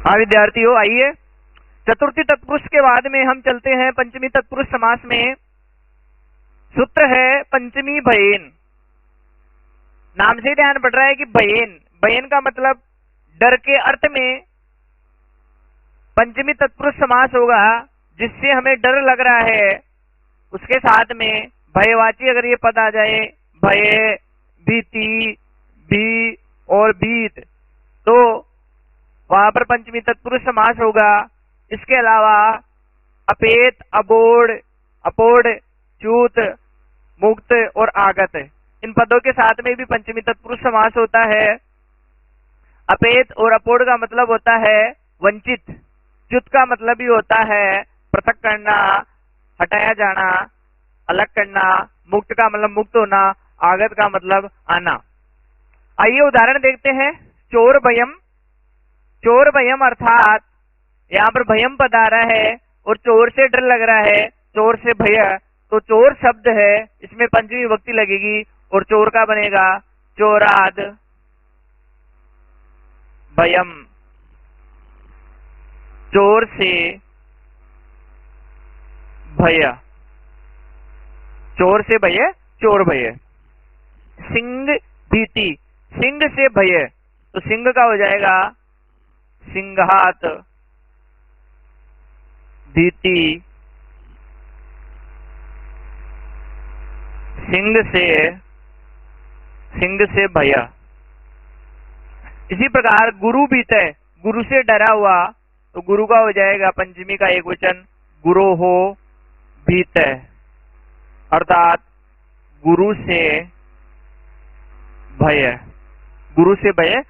हाँ विद्यार्थियों, आइए चतुर्थी तत्पुरुष के बाद में हम चलते हैं पंचमी तत्पुरुष समास में। सूत्र है पंचमी भयेन। नाम से ध्यान पड़ रहा है कि भयेन, भयेन का मतलब डर के अर्थ में पंचमी तत्पुरुष समास होगा, जिससे हमें डर लग रहा है उसके साथ में भयवाची अगर ये पद आ जाए, भय, भीति, भी और भीत, तो वहां पर पंचमी तत्पुरुष समास होगा। इसके अलावा अपेत, अबोध, अपोढ़, च्युत, मुक्त और आगत, इन पदों के साथ में भी पंचमी तत्पुरुष समास होता है। अपेत और अपोढ़ का मतलब होता है वंचित, च्युत का मतलब ही होता है पृथक करना, हटाया जाना, अलग करना, मुक्त का मतलब मुक्त होना, आगत का मतलब आना। आइए उदाहरण देखते हैं। चोर भयम, चोर भयम अर्थात यहाँ पर भयम पद आ रहा है और चोर से डर लग रहा है, चोर से भय, तो चोर शब्द है, इसमें पंचमी विभक्ति लगेगी और चोर का बनेगा चोराद भयम, चोर से भय, चोर से भय, चोर भय। सिंह भीति, सिंह से भय, तो सिंह का हो जाएगा सिंहात भीति, सिंह से भय। इसी प्रकार गुरु भीतय, गुरु से डरा हुआ, तो गुरु का हो जाएगा पंचमी का एक वचन गुरोहो भीतय, अर्थात गुरु से भय, गुरु से भय,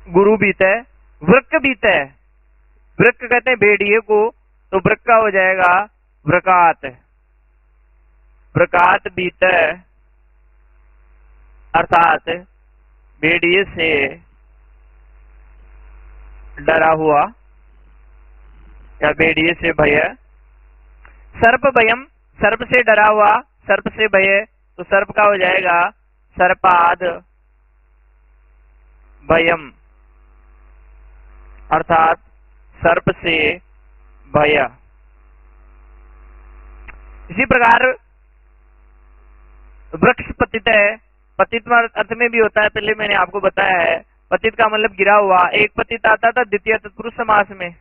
गुरु भीतय। वृक्क भीतय, वृक्क कहते हैं भेड़िए को, तो वृक्क का हो जाएगा वृकात, वृकात भीतय, अर्थात भेड़िए से डरा हुआ या भेड़िए से भय। सर्प भयम, सर्प से डरा हुआ, सर्प से भय, तो सर्प का हो जाएगा सर्पाद भयम, अर्थात सर्प से भय। इसी प्रकार वृक्ष पतित है, पतित अर्थ में भी होता है, पहले मैंने आपको बताया है। पतित का मतलब गिरा हुआ। एक पतित आता था द्वितीय तत्पुरुष समास में,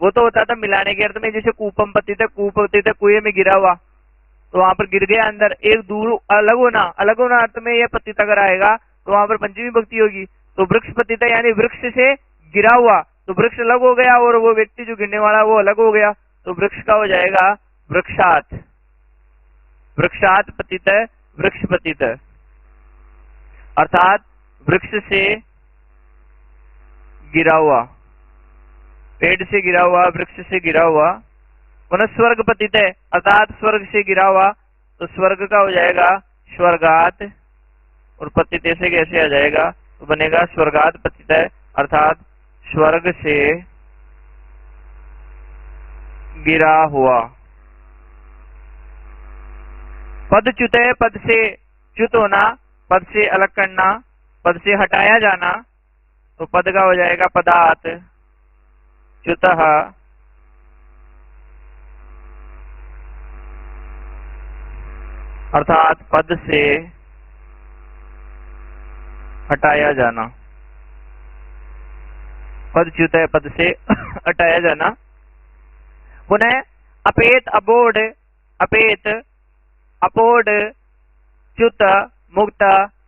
वो तो होता था मिलाने के अर्थ में, जैसे कूपम पतित है, कूप पतित है, कुएं में गिरा हुआ, तो वहां पर गिर गया अंदर। एक दूर अलग होना, अलग होना अर्थ में यह पतित अगर आएगा तो वहां पर पंचमी विभक्ति होगी। तो वृक्ष पतित है यानी वृक्ष से गिरा हुआ, तो वृक्ष अलग हो गया और वो व्यक्ति जो गिरने वाला वो अलग हो गया, तो वृक्ष का हो जाएगा वृक्षात, वृक्षात पतित है, वृक्ष पतित है, अर्थात वृक्ष से गिरा हुआ, पेड़ से गिरा हुआ, वृक्ष से गिरा हुआ। पुनः स्वर्ग पतित है, अर्थात स्वर्ग से गिरा हुआ, तो स्वर्ग का हो जाएगा स्वर्गात, और पतित से कैसे आ जाएगा, तो बनेगा स्वर्गात पतित है, अर्थात स्वर्ग से गिरा हुआ। पद च्युत है, पद से च्युत होना, पद से अलग करना, पद से हटाया जाना, तो पद का हो जाएगा पदात च्युतः, अर्थात पद से हटाया जाना। पद च्युत है, पद से हटाया जाना। पुनः अपेत, अबोध, अपेत, अपोढ़, च्युत, मुक्त,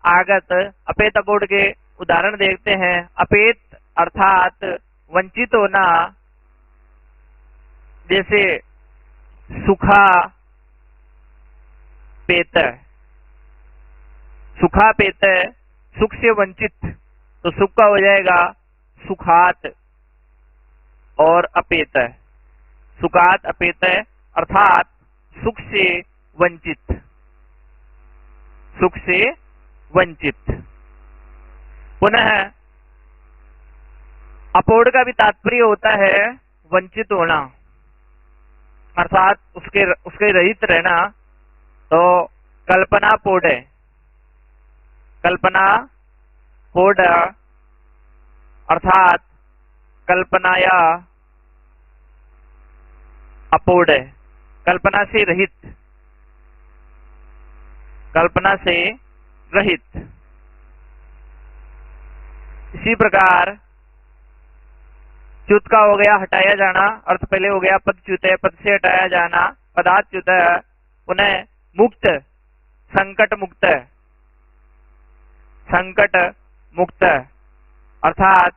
आगत। अपेत अपोढ़ के उदाहरण देखते हैं। अपेत अर्थात वंचित होना, जैसे सुखा पेत, सुखा पेत, सुख से वंचित, तो सुख का हो जाएगा सुखात और अपेत, सुखात अपेत, अर्थात सुख से वंचित, सुख से वंचित। पुनः अपोढ़ का भी तात्पर्य होता है वंचित होना, अर्थात उसके रहित रहना, तो कल्पना पोढ़, कल्पना पोढ़, अर्थात कल्पनाया अपूर्ण, कल्पना से रहित, कल्पना से रहित। इसी प्रकार च्युत का हो गया हटाया जाना, अर्थ पहले हो गया पदच्युत है, पद से हटाया जाना, पदाच्युत है। पुनः मुक्त, संकट मुक्त, संकट मुक्त अर्थात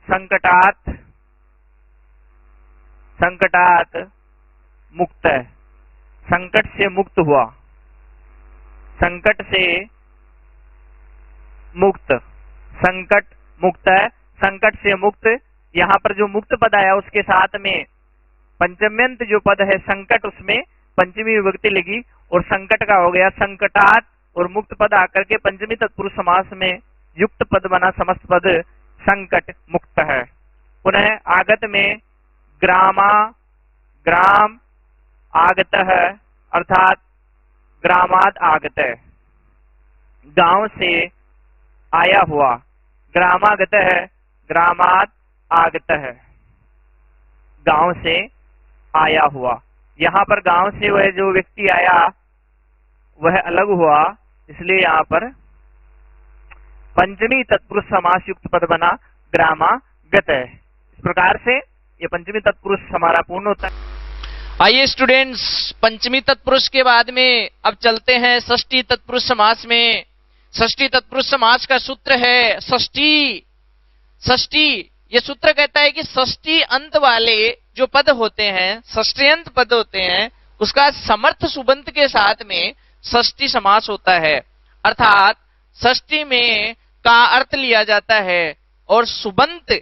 संकटात, संकटात मुक्त, संकट से मुक्त हुआ, संकट से मुक्त, संकट मुक्त है, संकट से मुक्त। यहां पर जो मुक्त पद आया उसके साथ में पंचम्यंत जो पद है संकट, उसमें पंचमी विभक्ति लगी और संकट का हो गया संकटात, और मुक्त पद आकर के पंचमी तत्पुरुष समास में युक्त पद बना, समस्त पद संकट मुक्त है। पुनः आगत में ग्रामा, ग्राम आगत है अर्थात ग्रामाद आगत है, गांव से आया हुआ, ग्रामागत है, ग्रामाद आगत है, गांव से आया हुआ। यहां पर गांव से वह जो व्यक्ति आया वह अलग हुआ, इसलिए यहां पर पंचमी तत्पुरुष समास युक्त पद बना ग्रामागत है। इस प्रकार से ये पंचमी तत्पुरुष हमारा पूर्ण होता है। आइए स्टूडेंट्स, पंचमी तत्पुरुष के बाद में अब चलते हैं षष्ठी तत्पुरुष समास में। षष्ठी तत्पुरुष समास का सूत्र है षष्ठी। षष्ठी ये सूत्र कहता है कि षष्ठी अंत वाले जो पद होते हैं, षष्ठ्यंत पद होते हैं, उसका समर्थ सुबंत के साथ में षष्ठी समास होता है। अर्थात षष्ठी में का अर्थ लिया जाता है और सुबंत,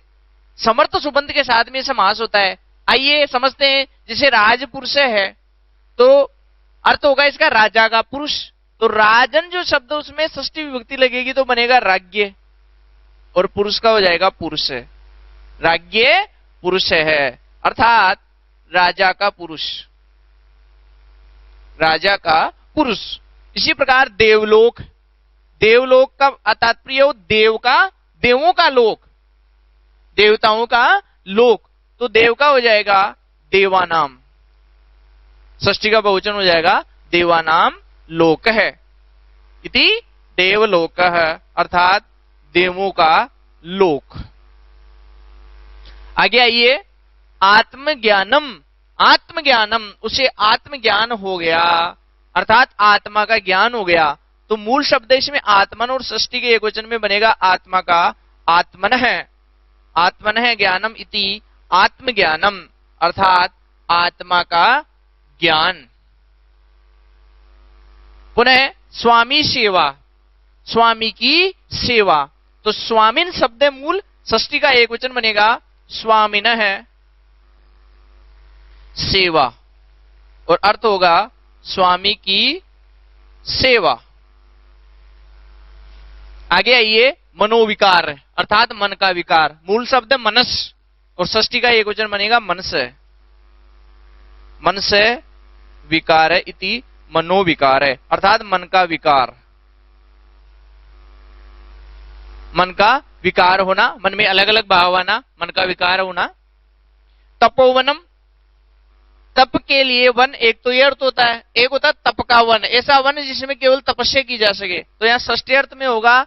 समर्थ सुबंत के साथ में समास होता है। आइए समझते हैं, जैसे राजपुरुष है तो अर्थ होगा इसका राजा का पुरुष, तो राजन जो शब्द उसमें षष्ठी विभक्ति लगेगी तो बनेगा राज्ञ, और पुरुष का हो जाएगा पुरुष। राज्ञ पुरुष है अर्थात राजा का पुरुष, राजा का पुरुष। इसी प्रकार देवलोक, देवलोक का तात्पर्य देव का, देवों का लोक, देवताओं का लोक, तो देव का हो जाएगा देवानाम, षष्ठी का बहुवचन हो जाएगा देवानाम लोक है, इति देवलोक है अर्थात देवों का लोक। आगे आइए, आत्मज्ञानम, आत्मज्ञानम, उसे आत्मज्ञान हो गया अर्थात आत्मा का ज्ञान हो गया। तो मूल शब्द इसमें आत्मन और षष्ठी के एक वचन में बनेगा आत्मा का आत्मन है, आत्मन है ज्ञानम इति आत्मज्ञानम अर्थात आत्मा का ज्ञान। पुनः स्वामी सेवा, स्वामी की सेवा, तो स्वामिन शब्द मूल षष्ठी का एक वचन बनेगा स्वामिन है सेवा, और अर्थ होगा स्वामी की सेवा। आगे आइए, मनोविकार अर्थात मन का विकार, मूल शब्द मनस और षष्ठी का एक वचन बनेगा मनस, मन से विकार इति मनोविकार है अर्थात मन का विकार, मन का विकार होना, मन में अलग अलग भाव आना, मन का विकार होना। तपोवनम, तप के लिए वन, एक तो यह अर्थ होता है, एक होता है तप का वन, ऐसा वन जिसमें केवल तपस्या की जा सके, तो यहाँ षष्ठी अर्थ में होगा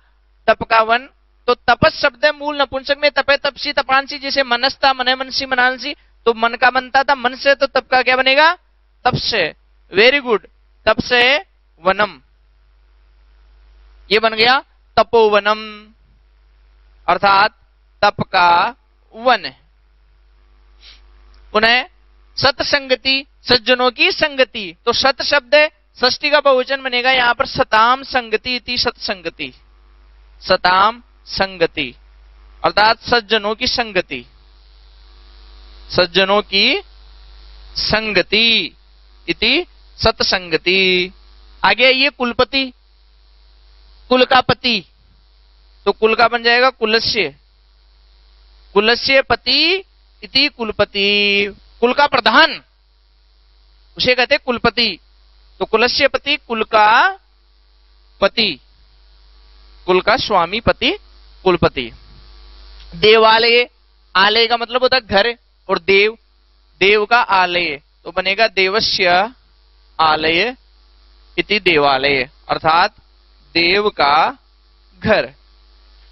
तप का वन। तो तपस शब्द मूल नपुंसक में तपे तपसी तपांसी, जैसे मनस्ता मने मनसी मनांसी, तो मन का बनता था मन से, तो तप का क्या बनेगा तप से। वेरी गुड, तप से वनम, ये बन गया तपोवनम अर्थात तप का वन। पुनः सत्संगति, सज्जनों की संगति, तो सत शब्द षष्ठी का बहुवचन बनेगा यहां पर सताम संगति इति सत्संगति, सताम संगति अर्थात सज्जनों की संगति, सज्जनों की संगति इति सत्संगति। आगे ये कुलपति, कुल का पति, तो कुल का बन जाएगा कुलस्य, कुलस्य पति इति कुलपति, कुल का प्रधान उसे कहते हैं कुलपति, तो कुलस्य पति कुल का पति, कुल का स्वामी पति कुलपति। देवालय आलय का मतलब होता है घर, और देव, देव का आलय, तो बनेगा देवस्य आलय इति देवालय, अर्थात देव का घर।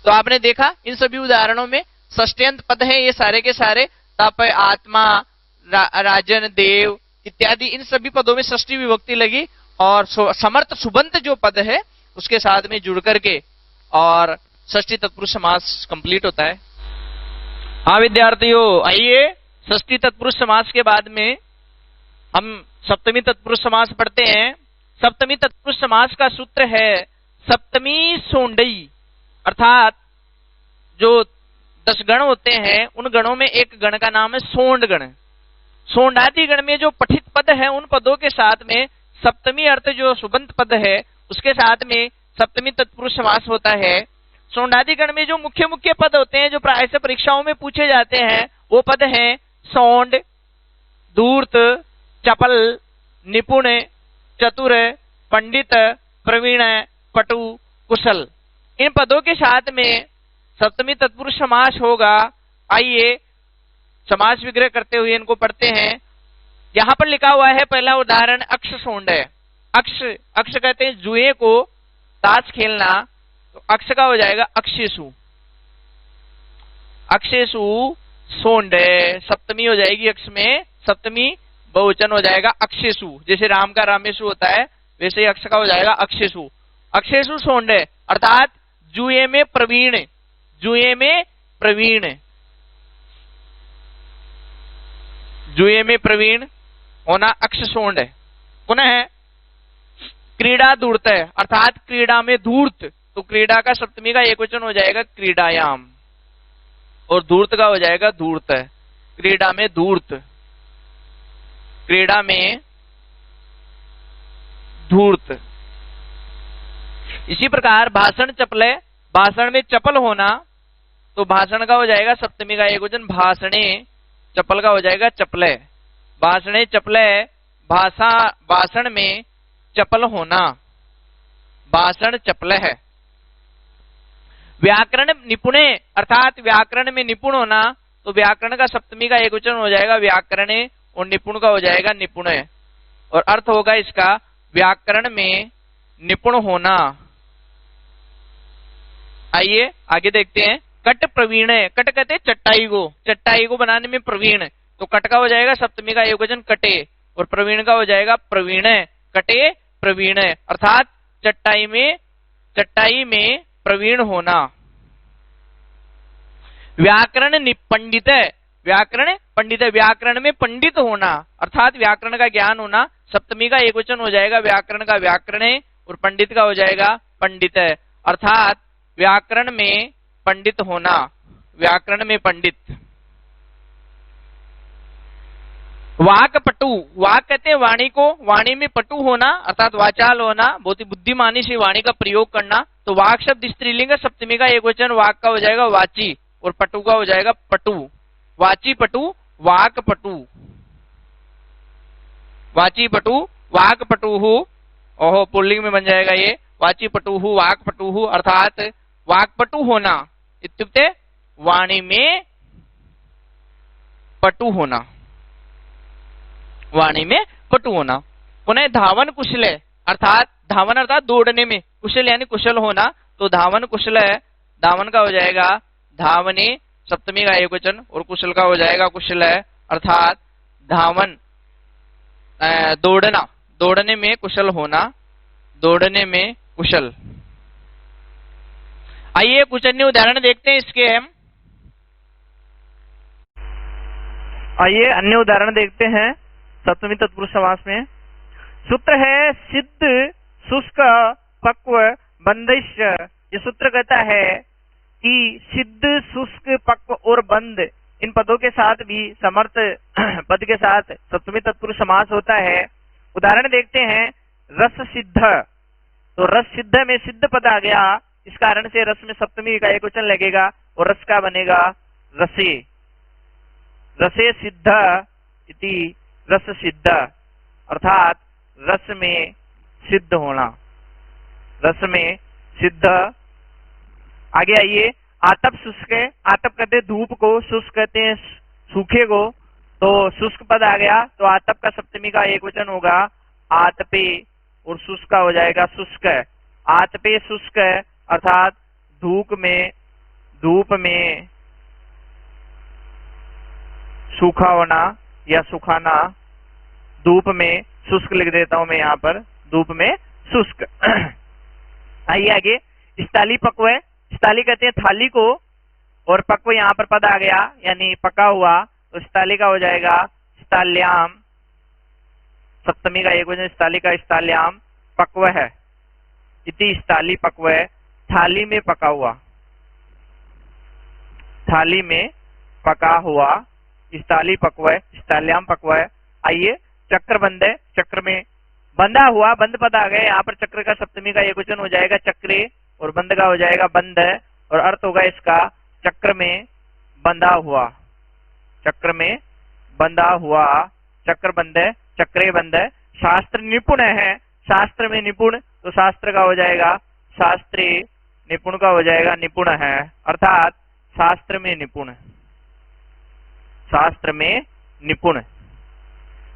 तो आपने देखा इन सभी उदाहरणों में षष्ट्यंत पद हैं ये सारे के सारे, तप, आत्मा, राजन, देव इत्यादि, इन सभी पदों में षष्ठी विभक्ति लगी, और समर्थ सुबंत जो पद है उसके साथ में जुड़ करके और षष्ठी तत्पुरुष समास कंप्लीट होता है। हाँ विद्यार्थियों, आइए षष्ठी तत्पुरुष समास के बाद में हम सप्तमी तत्पुरुष समास पढ़ते हैं। सप्तमी तत्पुरुष समास का सूत्र है सप्तमी सोंडई, अर्थात जो 10 गण होते हैं उन गणों में एक गण का नाम है सोंड गण। सोंडादि गण में जो पठित पद है उन पदों के साथ में सप्तमी अर्थ जो सुबंत पद है उसके साथ में सप्तमी तत्पुरुष समास होता है। सोंडादि गण में जो मुख्य मुख्य पद होते हैं जो प्राय से परीक्षाओं में पूछे जाते हैं वो पद हैं सोंड, धूर्त, चपल, निपुण, चतुर, पंडित, प्रवीण, पटु, कुशल। इन पदों के साथ में सप्तमी तत्पुरुष समास होगा। आइए समास विग्रह करते हुए इनको पढ़ते हैं। यहां पर लिखा हुआ है पहला उदाहरण अक्ष सोंड है। अक्ष, अक्ष कहते हैं जुए को, ताश खेलना, तो अक्ष का हो जाएगा अक्षेसु, अक्षेसु सोंड, सप्तमी हो जाएगी अक्ष में, सप्तमी बहुवचन हो जाएगा अक्षेसु, जैसे राम का रामेशु होता है वैसे ही अक्ष का हो जाएगा अक्षेसु। अक्षेसु सोंड अर्थात जुए में प्रवीण, जुए में प्रवीण, जुए में प्रवीण होना अक्ष सोंड है। पुनः क्रीड़ा धूर्त है, अर्थात क्रीड़ा में धूर्त, तो क्रीड़ा का सप्तमी का एकवचन हो जाएगा क्रीडायाम, और धूर्त का हो जाएगा धूर्त, क्रीड़ा में धूर्त, क्रीड़ा में धूर्त। इसी प्रकार भाषण चपले, भाषण में चपल होना, तो भाषण का हो जाएगा सप्तमी का एकवचन भाषणे, चपल का हो जाएगा चपले, भाषणे चपले, भाषा, भाषण में चपल होना, भाषण चपल है। व्याकरण निपुणे अर्थात व्याकरण में निपुण होना, तो व्याकरण का सप्तमी का एकवचन हो जाएगा व्याकरणे, और निपुण का हो जाएगा निपुण, और अर्थ होगा इसका व्याकरण में निपुण होना। आइए आगे देखते हैं। कट प्रवीण, कट कहते हैं चट्टाई को, चट्टाई को बनाने में प्रवीण, तो कट का हो जाएगा सप्तमी का एकवचन कटे, और प्रवीण का हो जाएगा प्रवीण, कटे प्रवीण, अर्थात चट्टाई में प्रवीण होना। व्याकरण पंडित, व्याकरण पंडित, व्याकरण में पंडित होना, अर्थात व्याकरण का ज्ञान होना, सप्तमी का एकवचन हो जाएगा व्याकरण का व्याकरण, और पंडित का हो जाएगा पंडित, अर्थात व्याकरण में पंडित होना, व्याकरण में पंडित। वाक पटु, वाक कहते हैं वाणी को, वाणी में पटु होना, अर्थात वाचाल होना, बहुत ही बुद्धिमानी से वाणी का प्रयोग करना, तो वाक शब्द स्त्रीलिंग सप्तमी का एकवचन वाक का हो जाएगा वाची, और पटु का हो जाएगा पटु, वाची पटु, वाक पटु, वाची पटु, वाक पटुहु, ओहो पुल्लिंग में बन जाएगा ये, वाची पटुहु, वाक पटुहु, अर्थात वाकपटु होना, इत्युक्ते वाणी में पटु होना, वाणी में पटु होना। पुनः धावन कुशल, अर्थात धावन अर्थात दौड़ने में, कुशल यानी कुशल होना, तो धावन कुशल है, धावन का हो जाएगा धावने, सप्तमी का एकवचन, और कुशल का हो जाएगा कुशल है, अर्थात धावन दौड़ना, दौड़ने में कुशल होना, दौड़ने में कुशल। आइए कुछ अन्य उदाहरण देखते हैं इसके हम। आइए अन्य उदाहरण देखते हैं सप्तमी तत्पुरुष समास में। सूत्र है सिद्ध, शुष्क, पक्व, बंदिश। ये सूत्र कहता है कि सिद्ध, शुष्क, पक्व और बंद इन पदों के साथ भी समर्थ पद के साथ सप्तमी तत्पुरुष समास होता है। उदाहरण देखते हैं। रस सिद्ध, तो रस सिद्ध में सिद्ध पद आ गया, इस कारण से रस में सप्तमी का एकवचन लगेगा और रस का बनेगा रसे, रसे सिद्ध इति रस सिद्ध, अर्थात रस में सिद्ध होना, रस में सिद्ध। आगे आइए, आतप शुष्क है, आतप कहते हैं धूप को, शुष्क कहते हैं सूखे को, तो शुष्क पद आ गया तो आतप का सप्तमी का एक वचन होगा आतपे और शुष्क का हो जाएगा शुष्क। आतपे शुष्क अर्थात धूप में सूखा होना या सुखाना, धूप में शुष्क लिख देता हूं मैं यहाँ पर, धूप में शुष्क। आइए आगे, स्थाली पक्व है, स्थाली कहते हैं थाली को, और पक्व यहाँ पर पद आ गया यानी पका हुआ, तो स्थाली का हो जाएगा स्थाल्याम, सप्तमी का एक वचन स्थाली का स्थाल्याम पक्व है, इति स्थाली पक्व है, थाली में पका हुआ, थाली में पका हुआ, स्थाली पक्व है, स्थाल्याम पक्व है। आइए, चक्र बंद है, चक्र में बंधा हुआ, बंद पद आ गए, यहाँ पर चक्र का सप्तमी का एक वचन हो जाएगा चक्रे, और बंद का हो जाएगा बंद, और अर्थ होगा इसका चक्र में बंधा हुआ, चक्र में बंधा हुआ, चक्र बंद है, चक्रे बंद है। शास्त्र निपुण है, शास्त्र में निपुण, तो शास्त्र का हो जाएगा शास्त्री, निपुण का हो जाएगा निपुण है, अर्थात शास्त्र में निपुण, शास्त्र में निपुण।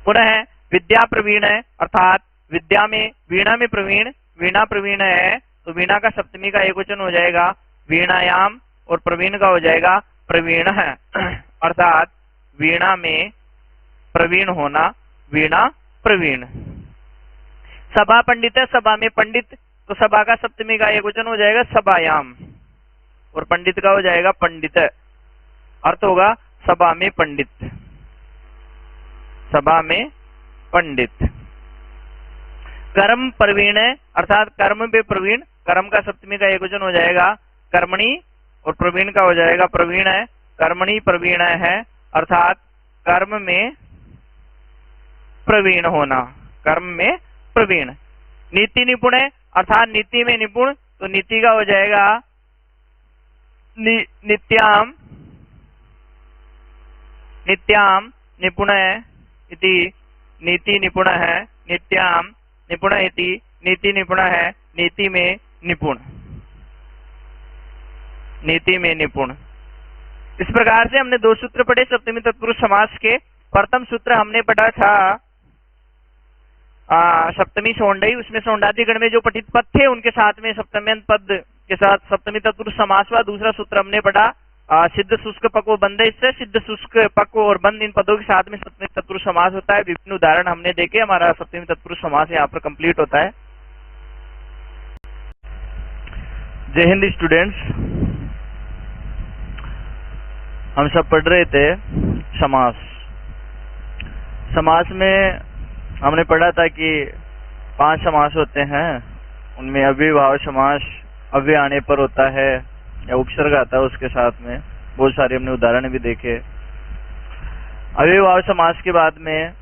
पुनः विद्या प्रवीण है, अर्थात विद्या में, वीणा में प्रवीण, वीणा प्रवीण है, तो वीणा का सप्तमी का एक वचन हो जाएगा वीणायाम, और प्रवीण का हो जाएगा प्रवीण है, अर्थात वीणा में प्रवीण होना, वीणा प्रवीण। सभा पंडित है, सभा में पंडित, तो सभा का सप्तमी का एक वचन हो जाएगा सभायाम, और पंडित का हो जाएगा पंडित, अर्थ होगा सभा में पंडित, सभा में पंडित। कर्म प्रवीण है, अर्थात कर्म में प्रवीण, कर्म का सप्तमी का एक वचन हो जाएगा कर्मणि, और प्रवीण का हो जाएगा प्रवीण है, कर्मणि प्रवीण है, अर्थात कर्म में प्रवीण होना, कर्म में प्रवीण। नीति निपुण है, अर्थात नीति में निपुण, तो नीति का हो जाएगा नित्याम, नित्याम निपुण इति नीति निपुण है, नित्याम निपुण इति नीति निपुण है, नीति में निपुण, नीति में निपुण। इस प्रकार से हमने दो सूत्र पढ़े सप्तमी तत्पुरुष समास के। प्रथम सूत्र हमने पढ़ा था सप्तमी सौंडई, उसमें सौंडादी गण में जो पठित पद थे उनके साथ में सप्तम्यंत पद के साथ सप्तमी तत्पुरुष समास हुआ। दूसरा सूत्र हमने पढ़ा सिद्ध शुष्क पक्व बंद, इससे सिद्ध शुष्क पक्व और बंद इन पदों के साथ में सप्तमी तत्पुरुष समास होता है। विभिन्न उदाहरण हमने देखे, हमारा सप्तमी तत्पुरुष समास यहाँ पर कंप्लीट होता है। जय हिंद स्टूडेंट्स, हम सब पढ़ रहे थे समास। समास में हमने पढ़ा था कि 5 समास होते हैं, उनमें अव्ययभाव समास अव्यय आने पर होता है या उपसर्ग आता है उसके साथ में, बहुत सारे हमने उदाहरण भी देखे। अव्ययभाव समास के बाद में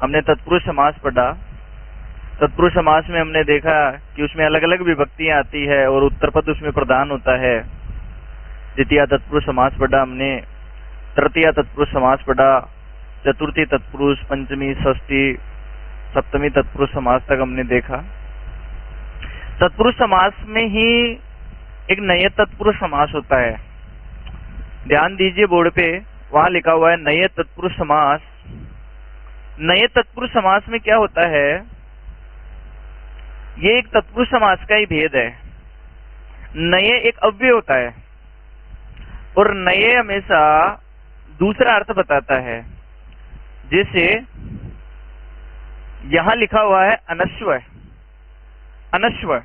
हमने तत्पुरुष समास पढ़ा। तत्पुरुष समास में हमने देखा कि उसमें अलग अलग विभक्तियां आती है और उत्तर पद उसमें प्रदान होता है। द्वितीय तत्पुरुष समास पढ़ा हमने, तृतीय तत्पुरुष समास पढ़ा, चतुर्थी तत्पुरुष, पंचमी, षष्ठी, सप्तमी तत्पुरुष समास तक हमने देखा। तत्पुरुष समास में ही एक नए तत्पुरुष समास होता है, ध्यान दीजिए बोर्ड पे, वहां लिखा हुआ है नए तत्पुरुष समास। नए तत्पुरुष समास में क्या होता है, ये एक तत्पुरुष समास का ही भेद है। नए एक अव्यय होता है और नए हमेशा दूसरा अर्थ बताता है। जैसे यहां लिखा हुआ है अनश्वर, अनश्वर,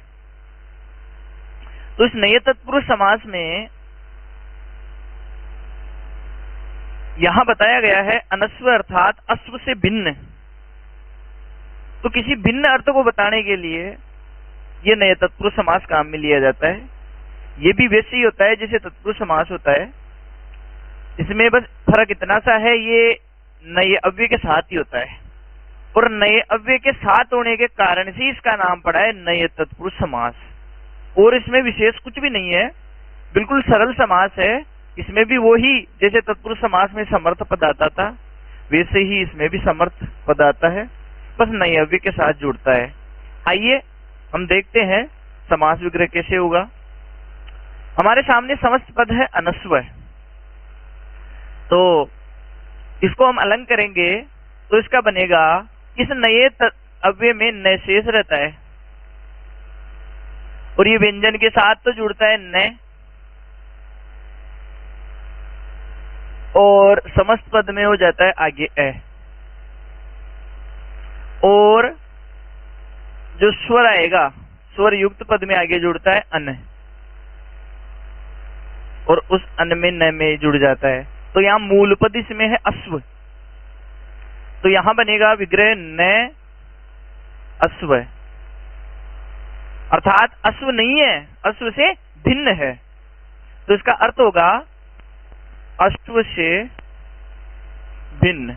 तो इस नए तत्पुरुष समास में यहां बताया गया है अनश्वर अर्थात अश्व से भिन्न। तो किसी भिन्न अर्थ को बताने के लिए ये नए तत्पुरुष समास काम में लिया जाता है। ये भी वैसे ही होता है जैसे तत्पुरुष समास होता है, इसमें बस फर्क इतना सा है, ये नए अव्यय के साथ ही होता है और नए अव्यय के साथ होने के कारण से इसका नाम पड़ा है नए तत्पुरुष समास। और इसमें विशेष कुछ भी नहीं है, बिल्कुल सरल समास है। इसमें भी वही जैसे तत्पुरुष समास में समर्थ पद आता था वैसे ही इसमें भी समर्थ पद आता है, बस नए अव्यय के साथ जुड़ता है। आइए हम देखते हैं समास विग्रह कैसे होगा। हमारे सामने समस्त पद है अनस्व, तो इसको हम अलग करेंगे तो इसका बनेगा, इस नए अव्यय में न शेष रहता है और ये व्यंजन के साथ तो जुड़ता है न, और समस्त पद में हो जाता है आगे ए, और जो स्वर आएगा स्वर युक्त पद में आगे जुड़ता है अन, और उस अन में न में जुड़ जाता है। तो यहां मूल पद इसमें है अश्व, तो यहां बनेगा विग्रह न अश्व, अर्थात अश्व नहीं है, अश्व से भिन्न है। तो इसका अर्थ होगा अश्व से भिन्न।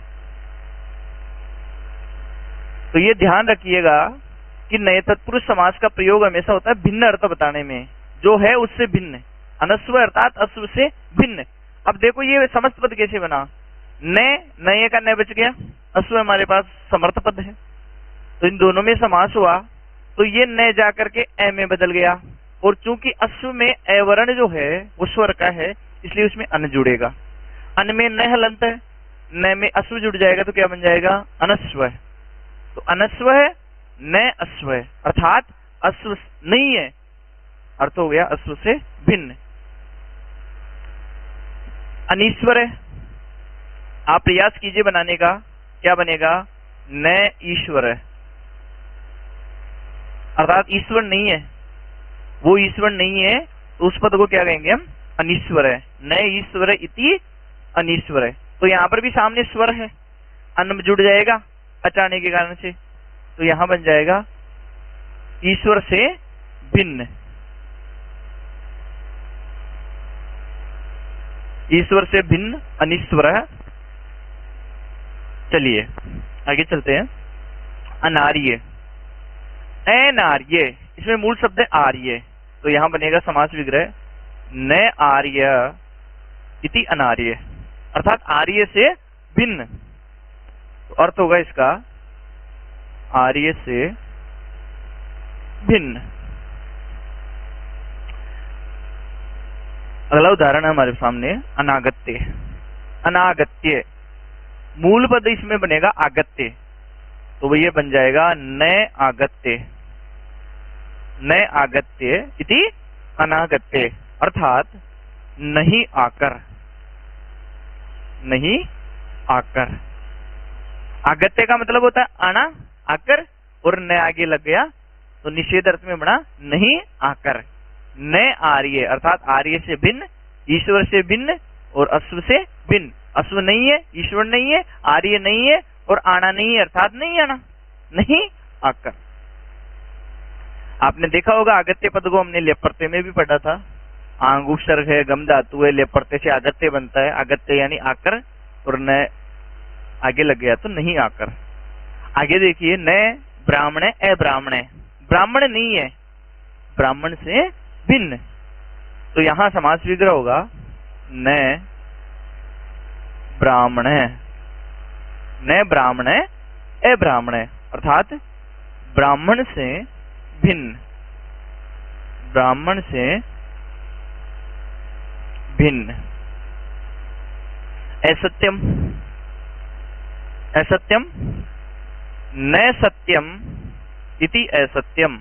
तो ये ध्यान रखिएगा कि नए तत्पुरुष समास का प्रयोग हमेशा होता है भिन्न अर्थ बताने में, जो है उससे भिन्न, अनस्व अर्थात अश्व से भिन्न। अब देखो ये समस्त पद कैसे बना, नए का न बच गया, अश्व हमारे पास समर्थ पद है, तो इन दोनों में समास हुआ, तो ये न जाकर के ए में बदल गया, और चूंकि अश्व में ए वर्ण जो है वो स्वर का है, इसलिए उसमें अन जुड़ेगा। अन में न हलंत है, न में अश्व जुड़ जाएगा तो क्या बन जाएगा, अनस्व। तो अनस्व है न अश्व है, अर्थात अश्व नहीं है, अर्थ हो गया अश्व से भिन्न। अनीश्वर है, आप प्रयास कीजिए बनाने का, क्या बनेगा, न ईश्वर है, अर्थात ईश्वर नहीं है, वो ईश्वर नहीं है, तो उस पद को क्या कहेंगे हम, अनीश्वर है। न ईश्वर इति अनीश्वर है। तो यहां पर भी सामने स्वर है, अन्न जुड़ जाएगा अचाने के कारण से, तो यहां बन जाएगा ईश्वर से भिन्न, ईश्वर से भिन्न अनीश्वर है। चलिए आगे चलते हैं। अनार्य, अनार्य, इसमें मूल शब्द है आर्य, तो यहां बनेगा समास विग्रह न आर्य इति अनार्य, अर्थात आर्य से भिन्न। तो अर्थ होगा इसका आर्य से भिन्न। अगला उदाहरण है हमारे सामने अनागत्य। अनागत्य मूल पद इसमें बनेगा आगत्य, तो ये बन जाएगा न आगत्य, न आगत्य इति अनागत्य, अर्थात नहीं आकर, नहीं आकर। आगत्य का मतलब होता है आना, आकर, और न आगे लग गया तो निषेध अर्थ में बना नहीं आकर। न आर्य अर्थात आर्य से भिन्न, ईश्वर से भिन्न और अश्व से भिन्न। अश्व नहीं है, ईश्वर नहीं है, आर्य नहीं है और आना नहीं है, अर्थात नहीं आना, नहीं आकर। आपने देखा होगा आगत्य पद को हमने लेपर्ते में भी पढ़ा था, आंग उपसर्ग है, गम धातु है, लेपर्ते से आगत्य बनता है, आगत्य यानी आकर, और न आगे लग गया तो नहीं आकर। आगे देखिए न ब्राह्मण अब्राह्मण, ब्राह्मण नहीं है, ब्राह्मण से भिन्न, तो यहां समास विग्रह होगा न ब्राह्मण, न ब्राह्मण अब्राह्मण, अर्थात ब्राह्मण से भिन्न, ब्राह्मण से भिन्न। असत्यम, असत्यम न सत्यम इति असत्यम,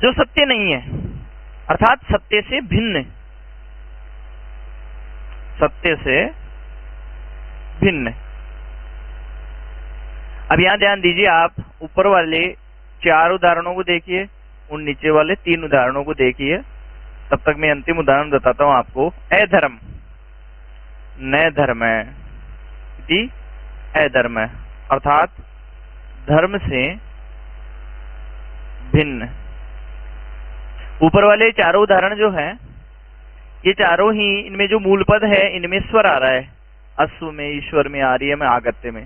जो सत्य नहीं है, अर्थात सत्य से भिन्न, सत्य से भिन्न। अब यहां ध्यान दीजिए, आप ऊपर वाले 4 उदाहरणों को देखिए, उन नीचे वाले 3 उदाहरणों को देखिए, तब तक मैं अंतिम उदाहरण बताता हूं आपको। अधर्म, न धर्म इति अधर्म, अर्थात धर्म से भिन्न। ऊपर वाले 4 उदाहरण जो हैं, ये चारों ही, इनमें जो मूल पद है इनमें स्वर आ रहा है, अश्व में, ईश्वर में, आर्य में, आगत्य में,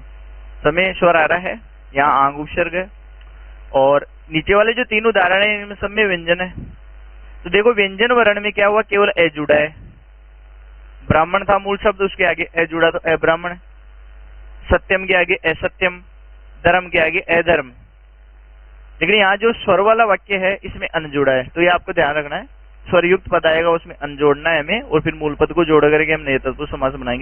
समय स्वर आ रहा है, यहाँ आंग उपसर्ग है, और नीचे वाले जो 3 उदाहरण है इनमें सब में व्यंजन है। तो देखो व्यंजन वर्ण में क्या हुआ, केवल ए जुड़ा है, ब्राह्मण था मूल शब्द, उसके आगे ए जुड़ा तो अब्राह्मण, सत्यम के आगे असत्यम, धर्म के आगे अधर्म। लेकिन यहाँ जो स्वर वाला वाक्य है इसमें अन जुड़ा है, तो ये आपको ध्यान रखना है, स्वरयुक्त पद आएगा उसमें अन जोड़ना है हमें, और फिर मूल पद को जोड़ करके हम नए तत्पुरुष समास बनाएंगे।